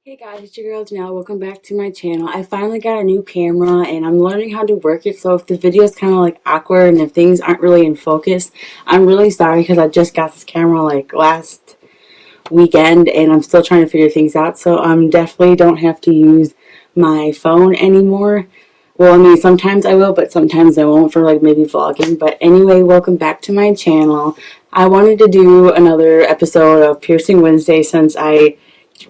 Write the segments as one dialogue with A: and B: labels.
A: Hey guys, it's your girl Janelle. Welcome back to my channel. I finally got a new camera and I'm learning how to work it, so if the video is kind of like awkward and if things aren't really in focus, I'm really sorry because I just got this camera like last weekend and I'm still trying to figure things out, so definitely don't have to use my phone anymore. Well, I mean, sometimes I will, but sometimes I won't for like maybe vlogging. But anyway, welcome back to my channel. I wanted to do another episode of Piercing Wednesday since I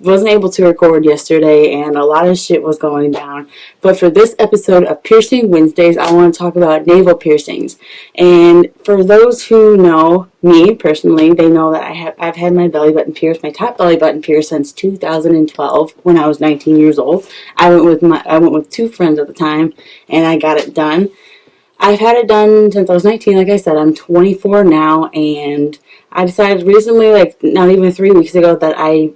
A: wasn't able to record yesterday and a lot of shit was going down. But for this episode of Piercing Wednesdays, I want to talk about navel piercings. And for those who know me personally, they know that I've had my belly button pierced, my top belly button pierced since 2012 when I was 19 years old. I went with two friends at the time and I got it done. I've had it done since I was 19. Like I said, I'm 24 now, and I decided recently, like not even 3 weeks ago, that I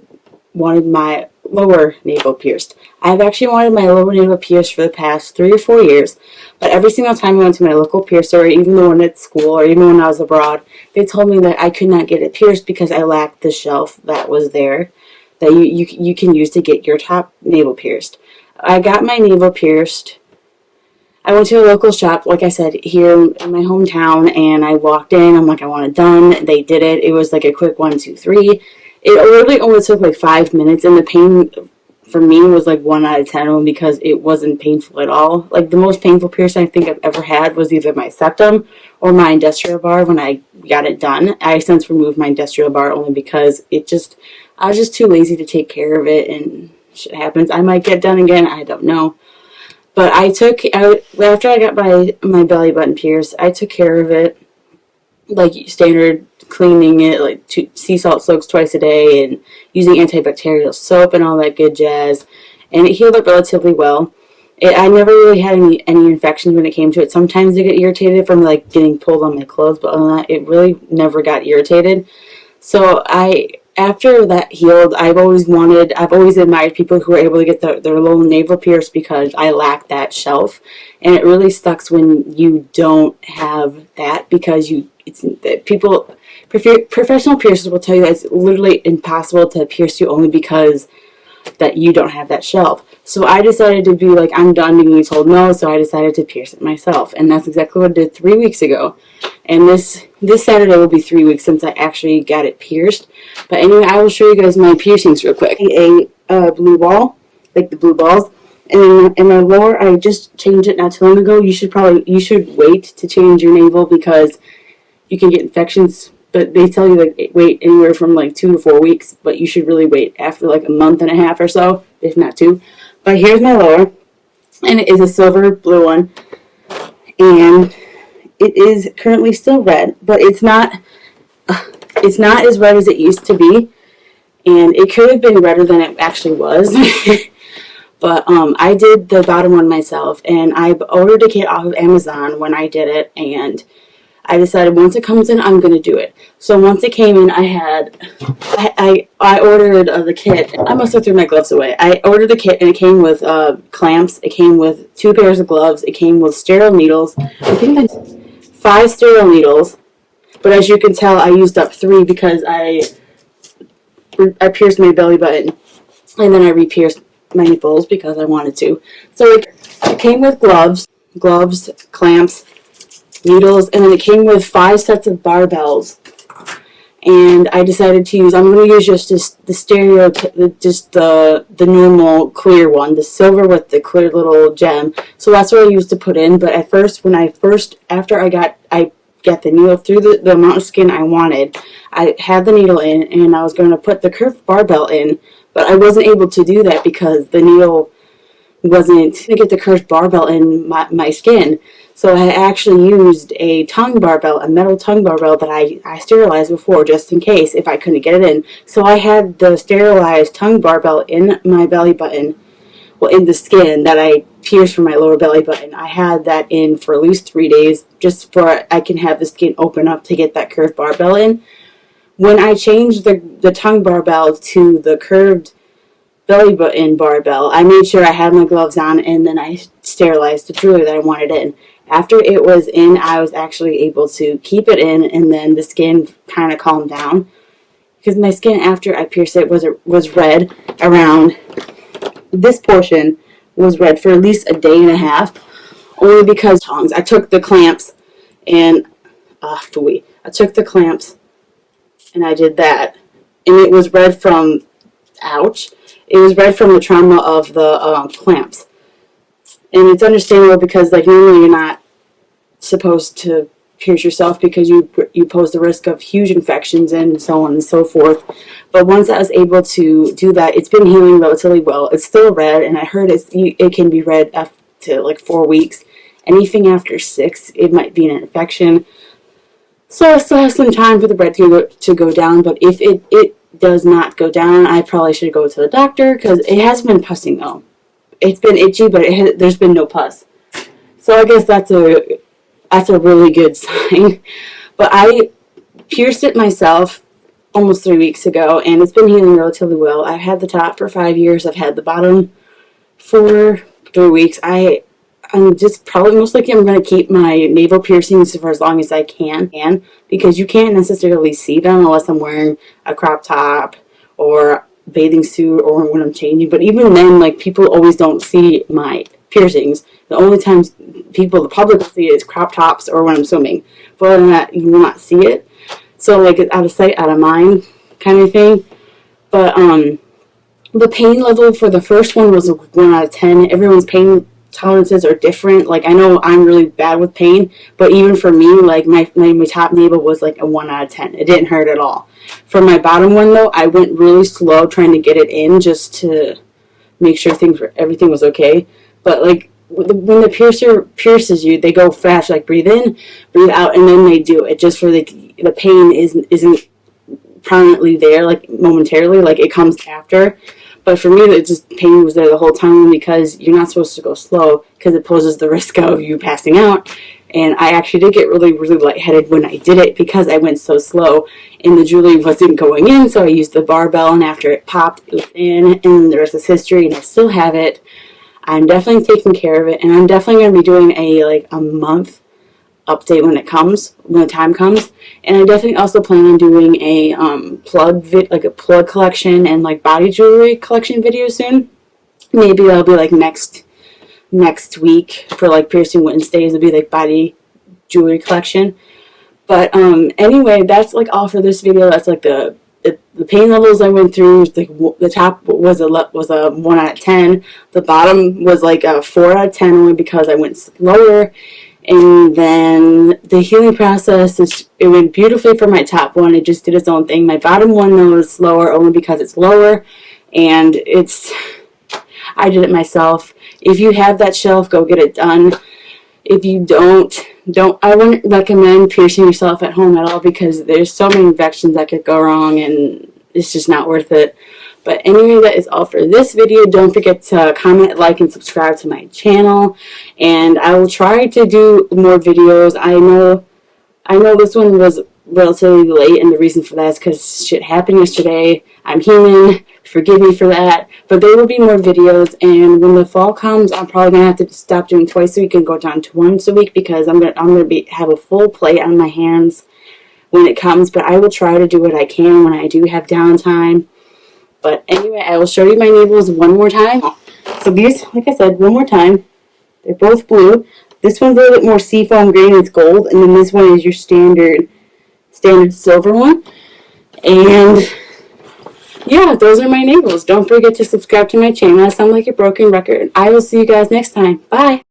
A: wanted my lower navel pierced. I've actually wanted my lower navel pierced for the past 3 or 4 years, but every single time I went to my local piercer, even the one at school or even when I was abroad, they told me that I could not get it pierced because I lacked the shelf that was there that you can use to get your top navel pierced. I got my navel pierced. I went to a local shop, like I said, here in my hometown, and I walked in. I'm like, I want it done. They did it. It was like a quick 1, 2, 3. It literally only took like 5 minutes, and the pain for me was like 1 out of 10 of them because it wasn't painful at all. Like the most painful piercing I think I've ever had was either my septum or my industrial bar when I got it done. I since removed my industrial bar only because I was just too lazy to take care of it, and shit happens. I might get done again. I don't know. But after I got my belly button pierced, I took care of it like standard, cleaning it like sea salt soaks twice a day and using antibacterial soap and all that good jazz, and it healed up relatively well. I never really had any infections when it came to it. Sometimes I get irritated from like getting pulled on my clothes, but other than that, it really never got irritated. So after that healed, I've always admired people who are able to get their little navel pierced because I lack that shelf, and it really sucks when you don't have that because professional piercers will tell you that it's literally impossible to pierce you only because that you don't have that shelf. So I decided to be like, I'm done being told no, so I decided to pierce it myself, and that's exactly what I did 3 weeks ago. And this Saturday will be 3 weeks since I actually got it pierced. But anyway, I will show you guys my piercings real quick. A blue ball, like the blue balls, and in my lower, I just changed it not too long ago. You should wait to change your navel because you can get infections. But they tell you like wait anywhere from like 2 to 4 weeks, but you should really wait after like a month and a half or so, if not 2. But here's my lower, and it is a silver blue one, and it is currently still red, but it's not as red as it used to be, and it could have been redder than it actually was. But I did the bottom one myself, and I ordered a kit off of Amazon when I did it, and I decided once it comes in, I'm going to do it. So once it came in, I ordered the kit. I must have threw my gloves away. I ordered the kit, and it came with clamps. It came with 2 pairs of gloves. It came with sterile needles. I think that's 5 sterile needles. But as you can tell, I used up 3 because I pierced my belly button, and then I re-pierced my nipples because I wanted to. So it came with gloves, clamps, needles, and then it came with 5 sets of barbells. And I decided I'm going to use just the normal clear one, the silver with the clear little gem. So that's what I used to put in. But at first, after I got the needle through the amount of skin I wanted, I had the needle in, and I was going to put the curved barbell in, but I wasn't able to do that because the needle wasn't to get the curved barbell in my skin. So I actually used a metal tongue barbell that I sterilized before just in case if I couldn't get it in. So I had the sterilized tongue barbell in my belly button, well, in the skin that I pierced from my lower belly button. I had that in for at least 3 days just for I can have the skin open up to get that curved barbell in. When I changed the tongue barbell to the curved belly button barbell, I made sure I had my gloves on, and then I sterilized the jewelry that I wanted in. After it was in, I was actually able to keep it in, and then the skin kind of calmed down because my skin after I pierced it was red around this portion was red for at least a day and a half, only because tongs. I took the clamps and phooey. I took the clamps and I did that, and it was red from ouch. It was red from the trauma of the clamps, and it's understandable because like normally you're not supposed to pierce yourself because you pose the risk of huge infections and so on and so forth. But once I was able to do that, it's been healing relatively well. It's still red, and I heard it can be red up to like 4 weeks. Anything after 6, it might be an infection. So I still have some time for the red to go down. But if it does not go down, I probably should go to the doctor because it has been pussing though. It's been itchy, but there's been no pus. So I guess that's a really good sign. But I pierced it myself almost 3 weeks ago, and it's been healing relatively well. I've had the top for 5 years. I've had the bottom for 3 weeks. I'm just probably most likely I'm going to keep my navel piercings for as long as I can because you can't necessarily see them unless I'm wearing a crop top or bathing suit or when I'm changing. But even then, like, people always don't see my piercings. The only times the public will see it is crop tops or when I'm swimming. But other than that, you will not see it. So, like, it's out of sight, out of mind kind of thing. But the pain level for the first one was a 1 out of 10. Everyone's pain tolerances are different. Like, I know I'm really bad with pain, but even for me, like, my top navel was like a 1 out of 10. It didn't hurt at all. For my bottom one, though, I went really slow trying to get it in just to make sure everything was okay. But, like, when the piercer pierces you, they go fast, like, breathe in, breathe out, and then they do it just for the pain isn't permanently there, like, momentarily, like, it comes after. But for me, it just pain was there the whole time because you're not supposed to go slow because it poses the risk of you passing out. And I actually did get really, really lightheaded when I did it because I went so slow and the jewelry wasn't going in. So I used the barbell, and after it popped, it was in, and the rest is history, and I still have it. I'm definitely taking care of it, and I'm definitely going to be doing a month update when the time comes. And I definitely also plan on doing a plug collection and like body jewelry collection video soon. Maybe that'll be like next week for like Piercing Wednesdays. It'll be like body jewelry collection. But anyway, that's like all for this video. That's like the pain levels I went through. The top was a 1 out of 10. The bottom was like a 4 out of 10 only because I went slower. And then the healing process it went beautifully for my top one. It just did its own thing. My bottom one though is slower only because it's lower, and I did it myself. If you have that shelf, go get it done. If you don't, I wouldn't recommend piercing yourself at home at all because there's so many infections that could go wrong, and it's just not worth it. But anyway, that is all for this video. Don't forget to comment, like, and subscribe to my channel. And I will try to do more videos. I know this one was relatively late, and the reason for that is because shit happened yesterday. I'm human. Forgive me for that. But there will be more videos, and when the fall comes, I'm probably going to have to stop doing twice a week and go down to once a week because I'm gonna have a full plate on my hands when it comes. But I will try to do what I can when I do have downtime. But anyway, I will show you my navels one more time. So these, like I said, one more time. They're both blue. This one's a little bit more seafoam green. It's gold. And then this one is your standard silver one. And yeah, those are my navels. Don't forget to subscribe to my channel. I sound like a broken record. I will see you guys next time. Bye.